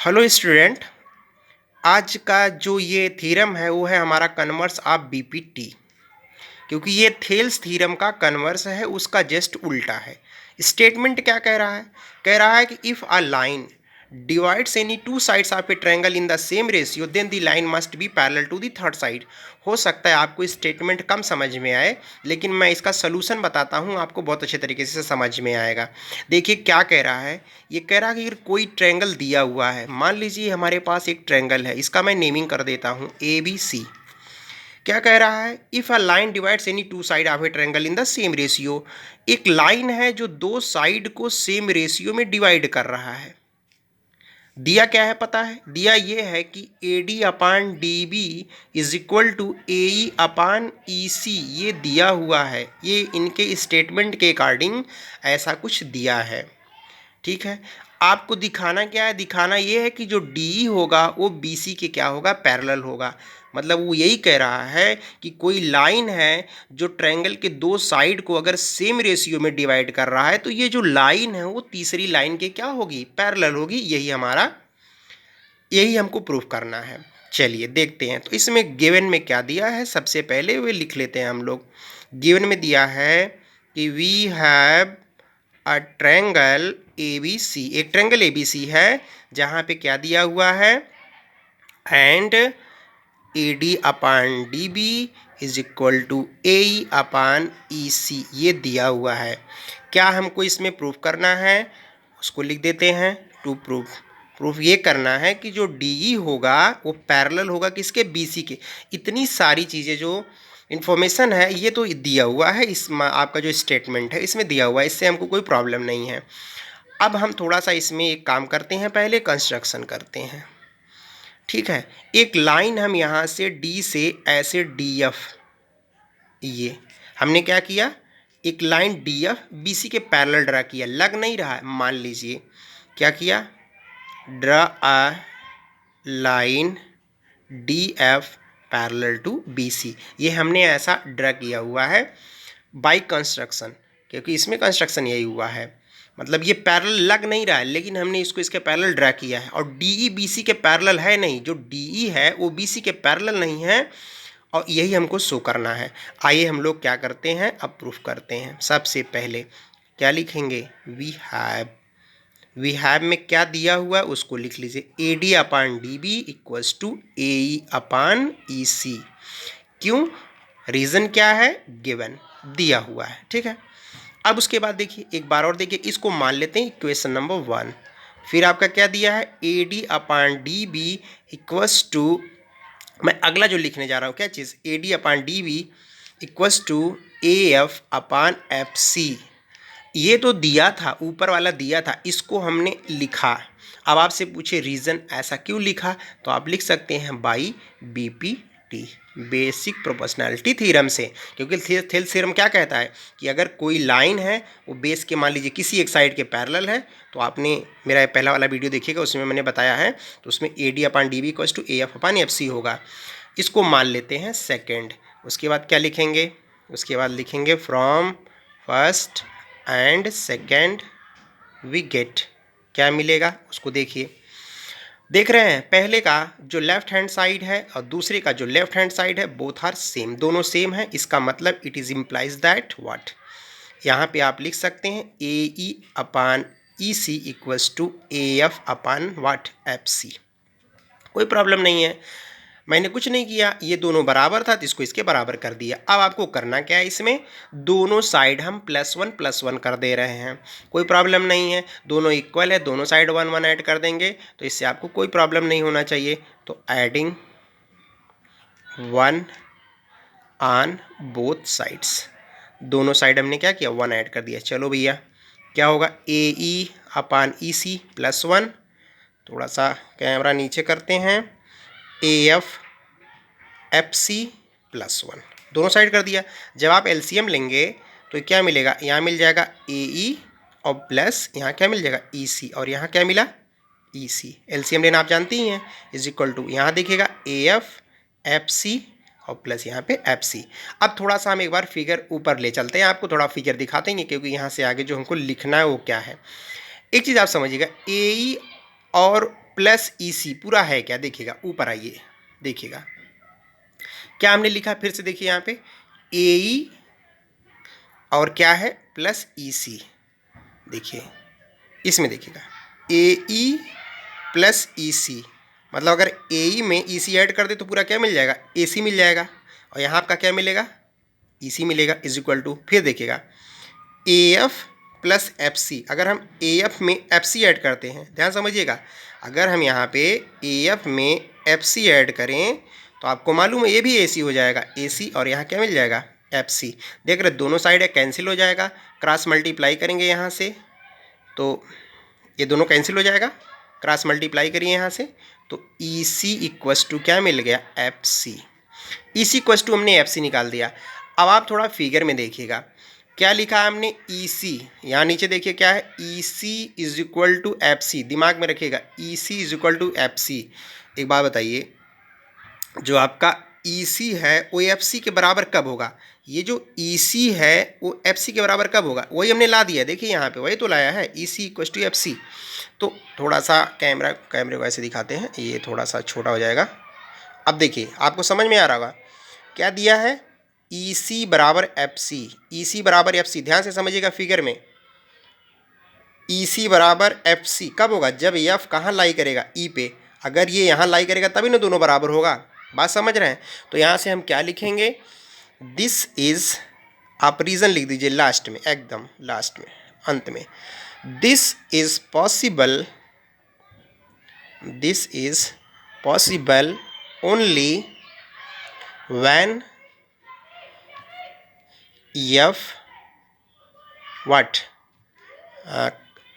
Hello student. आज का जो ये थ्योरम है वो है हमारा कन्वर्स ऑफ बीपीटी। क्योंकि ये थेल्स थ्योरम का कन्वर्स है, उसका जस्ट उल्टा है। स्टेटमेंट क्या कह रहा है? कह रहा है कि if a line divides any two sides of a triangle in the same ratio then the line must be parallel to the third side. हो सकता है आपको स्टेटमेंट कम समझ में आए, लेकिन मैं इसका सलूशन बताता हूँ, आपको बहुत अच्छे तरीके से समझ में आएगा। देखिए क्या कह रहा है। ये कह रहा है कि अगर कोई ट्रायंगल दिया हुआ है, मान लीजिए हमारे पास एक ट्रायंगल है, इसका मैं नेमिंग कर देता हूँ ABC। क्या कह रहा है? If a line divides any to side of a triangle in the same ratio. एक लाइन है जो दो साइड को सेम रेशियो में डिवाइड कर रहा है। दिया क्या है पता है? दिया ये है कि AD upon DB is equal to AE upon EC। ये दिया हुआ है, ये इनके स्टेटमेंट के अकॉर्डिंग ऐसा कुछ दिया है। ठीक है, आपको दिखाना क्या है? दिखाना ये है कि जो डी होगा वो BC के क्या होगा? पैरेलल होगा। मतलब वो यही कह रहा है कि कोई लाइन है जो ट्रायंगल के दो साइड को अगर सेम रेशियो में डिवाइड कर रहा है, तो ये जो लाइन है वो तीसरी लाइन के क्या होगी? पैरेलल होगी। यही हमको प्रूफ करना है। चलिए देखते हैं। तो इसमें गिवन में क्या दिया है, सबसे पहले वे लिख लेते हैं हम लोग। गिवन में दिया है कि we have a triangle ABC। एक ट्रायंगल ABC है जहाँ पे क्या दिया हुआ है? And AD upon DB is equal to AE upon EC। ये दिया हुआ है। क्या हमको इसमें प्रूफ करना है? उसको लिख देते हैं टू प्रूफ ये करना है कि जो DE होगा वो पैरेलल होगा किसके? BC के। इतनी सारी चीज़ें जो इन्फॉर्मेशन है ये तो दिया हुआ है, इस आपका जो स्टेटमेंट है इसमें दिया हुआ है, इससे हमको कोई प्रॉब्लम नहीं है। अब हम थोड़ा सा इसमें एक काम करते हैं, पहले कंस्ट्रक्शन करते हैं। ठीक है, एक लाइन हम यहाँ से D से ऐसे DF, ये हमने क्या किया? एक लाइन DF BC के पैरेलल ड्रा किया। लग नहीं रहा है? मान लीजिए क्या किया? Draw a line DF parallel to BC। ये हमने ऐसा ड्रा किया हुआ है बाई कंस्ट्रक्शन, क्योंकि इसमें कंस्ट्रक्शन यही हुआ है। मतलब ये पैरेलल लग नहीं रहा है, लेकिन हमने इसको इसके पैरेलल ड्रा किया है। और DE BC के पैरेलल है नहीं, जो DE है वो BC के पैरेलल नहीं है, और यही हमको शो करना है। आइए हम लोग क्या करते हैं, अब प्रूफ करते हैं। सबसे पहले क्या लिखेंगे? वी हैव में क्या दिया हुआ है उसको लिख लीजिए। AD upon DB equals to AE upon EC। क्यों? रीज़न क्या है? गिवन दिया हुआ है। ठीक है, अब उसके बाद देखिए, एक बार और देखिए, इसको मान लेते हैं इक्वेशन नंबर 1। फिर आपका क्या दिया है? AD upon DB equals to, मैं अगला जो लिखने जा रहा हूँ क्या चीज़? AD upon DB equals to AF upon FC। ये तो दिया था, ऊपर वाला दिया था, इसको हमने लिखा। अब आपसे पूछे रीज़न ऐसा क्यों लिखा, तो आप लिख सकते हैं by BPT, basic proportionality theorem से। क्योंकि थेल्स थ्योरम क्या कहता है कि अगर कोई लाइन है वो बेस के मान लीजिए किसी एक साइड के पैरेलल है, तो आपने मेरा पहला वाला वीडियो देखिएगा, उसमें मैंने बताया है, तो उसमें AD upon DB equals to AF upon FC होगा। इसको मान लेते हैं सेकेंड। उसके बाद क्या लिखेंगे? उसके बाद लिखेंगे from first and second we get, क्या मिलेगा उसको देखिए। देख रहे हैं, पहले का जो लेफ्ट हैंड साइड है और दूसरे का जो लेफ्ट हैंड साइड है, बोथ आर सेम, दोनों सेम है। इसका मतलब it is implies that what, यहाँ पे आप लिख सकते हैं AE upon EC equals to AF upon what? FC। कोई प्रॉब्लम नहीं है, मैंने कुछ नहीं किया, ये दोनों बराबर था तो इसको इसके बराबर कर दिया। अब आपको करना क्या है? इसमें दोनों साइड हम +1 +1 कर दे रहे हैं, कोई प्रॉब्लम नहीं है। दोनों इक्वल है, दोनों साइड 1 1 ऐड कर देंगे, तो इससे आपको कोई प्रॉब्लम नहीं होना चाहिए। तो एडिंग 1 ऑन बोथ साइड्स, दोनों साइड हमने क्या किया? 1 ऐड कर दिया। चलो भैया, क्या होगा? AE अपान EC +1, थोड़ा सा कैमरा नीचे करते हैं, AF FC +1, दोनों साइड कर दिया। जब आप LCM लेंगे तो क्या मिलेगा? यहाँ मिल जाएगा AE और प्लस यहाँ क्या मिल जाएगा? EC, और यहाँ क्या मिला? EC। LCM लेना आप जानती ही हैं, इज इक्वल टू यहाँ देखिएगा AF FC और प्लस यहाँ पे FC। अब थोड़ा सा हम एक बार फिगर ऊपर ले चलते हैं, आपको थोड़ा फिगर दिखाते हैं, क्योंकि यहाँ से आगे जो हमको लिखना है वो क्या है। एक चीज़ आप समझिएगा, AE और प्लस EC पूरा है क्या, देखिएगा ऊपर आइए, देखिएगा क्या हमने लिखा, फिर से देखिए यहाँ पे AE और क्या है प्लस EC, देखिए इसमें देखिएगा AE प्लस EC, मतलब अगर AE में EC ऐड कर दे तो पूरा क्या मिल जाएगा, AC मिल जाएगा, और यहाँ आपका क्या मिलेगा, EC मिलेगा, इज इक्वल टू, फिर देखिएगा AF प्लस FC, अगर हम AF में FC ऐड करते हैं, ध्यान समझिएगा, अगर हम यहाँ पे AF में FC ऐड करें तो आपको मालूम है ये भी AC हो जाएगा, AC, और यहाँ क्या मिल जाएगा FC, देख रहे दोनों साइड है कैंसिल हो जाएगा, क्रॉस मल्टीप्लाई करेंगे यहाँ से तो ये दोनों कैंसिल हो जाएगा, क्रॉस मल्टीप्लाई करिए यहाँ से तो EC इक्वस टू क्या मिल गया FC, EC इक्वस टू हमने FC निकाल दिया। अब आप थोड़ा फिगर में देखिएगा क्या लिखा है हमने, EC, यहाँ नीचे देखिए क्या है, EC is equal to FC, दिमाग में रखिएगा EC is equal to FC। एक बात बताइए, जो आपका EC है वो FC के बराबर कब होगा, ये जो EC है वो FC के बराबर कब होगा, वही हमने ला दिया, देखिए यहाँ पे वही तो लाया है, EC इक्वल टू FC। तो थोड़ा सा कैमरे को ऐसे दिखाते हैं, ये थोड़ा सा छोटा हो जाएगा। अब देखिए आपको समझ में आ रहा होगा क्या दिया है, EC बराबर FC, EC बराबर FC, ध्यान से समझिएगा फिगर में, EC बराबर FC कब होगा, जब F कहाँ लाई करेगा, E पे, अगर ये यहाँ लाई करेगा तभी ना दोनों बराबर होगा, बात समझ रहे हैं। तो यहाँ से हम क्या लिखेंगे, दिस इज, आप रीज़न लिख दीजिए लास्ट में, एकदम लास्ट में अंत में, this is possible, this is possible only when F what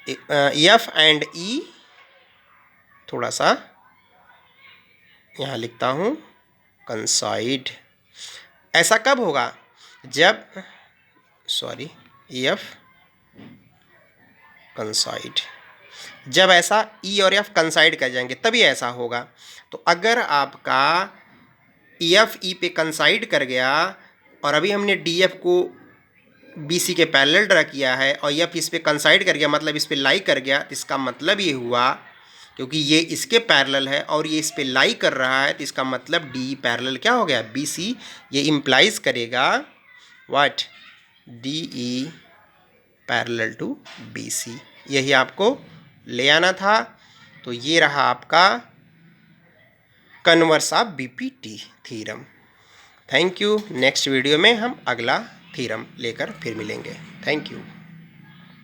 F and E, थोड़ा सा यहाँ लिखता हूँ कंसाइड, ऐसा कब होगा जब, सॉरी F कंसाइड, जब ऐसा E और F कंसाइड कर जाएंगे तभी ऐसा होगा। तो अगर आपका F E पे कंसाइड कर गया और अभी हमने DF को BC के पैरेलल ड्रा किया है और F इस पे कंसाइड कर गया, मतलब इस पे लाई कर गया, तो इसका मतलब ये हुआ क्योंकि ये इसके पैरेलल है और ये इस पे लाई कर रहा है तो इसका मतलब DE पैरेलल क्या हो गया BC, ये इम्प्लाइज करेगा what, DE parallel to BC, यही आपको ले आना था। तो ये रहा आपका converse of BPT theorem. Thank you, next video में हम अगला थीरम लेकर फिर मिलेंगे। Thank you.